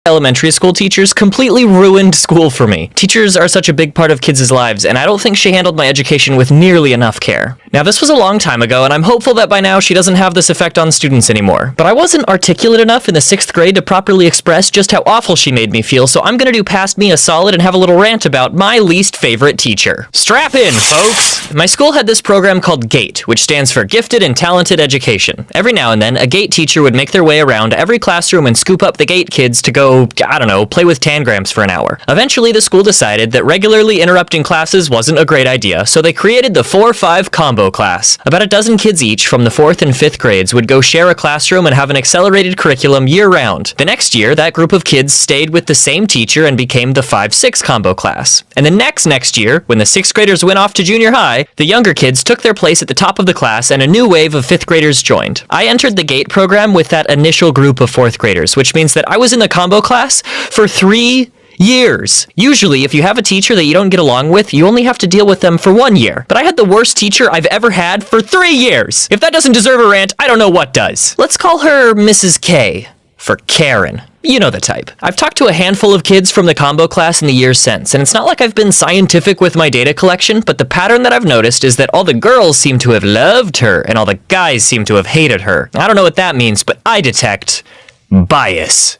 Elementary school teachers completely ruined school for me. Teachers are such a big part of kids' lives, and I don't think she handled my education with nearly enough care. Now, this was a long time ago, and I'm hopeful that by now she doesn't have this effect on students anymore. But I wasn't articulate enough in the 6th grade to properly express just how awful she made me feel, so I'm gonna do past me a solid and have a little rant about my least favorite teacher. Strap in, folks! My school had this program called GATE, which stands for Gifted and Talented Education. Every now and then, a GATE teacher would make their way around every classroom and scoop up the GATE kids to go, I don't know, play with tangrams for an hour. Eventually, the school decided that regularly interrupting classes wasn't a great idea, so they created the 4-5 combo class. About a dozen kids each from the 4th and 5th grades would go share a classroom and have an accelerated curriculum year-round. The next year, that group of kids stayed with the same teacher and became the 5-6 combo class. And the next year, when the 6th graders went off to junior high, the younger kids took their place at the top of the class and a new wave of 5th graders joined. I entered the GATE program with that initial group of 4th graders, which means that I was in the combo class for 3 years. Usually, if you have a teacher that you don't get along with, you only have to deal with them for 1 year. But I had the worst teacher I've ever had for 3 years. If that doesn't deserve a rant, I don't know what does. Let's call her Mrs. K for Karen. You know the type. I've talked to a handful of kids from the combo class in the years since, and it's not like I've been scientific with my data collection, but the pattern that I've noticed is that all the girls seem to have loved her, and all the guys seem to have hated her. I don't know what that means, but I detect bias.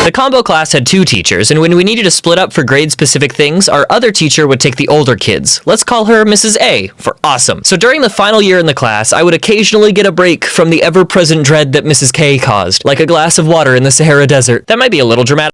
The combo class had 2 teachers, and when we needed to split up for grade-specific things, our other teacher would take the older kids. Let's call her Mrs. A for awesome. So during the final year in the class, I would occasionally get a break from the ever-present dread that Mrs. K caused, like a glass of water in the Sahara Desert. That might be a little dramatic.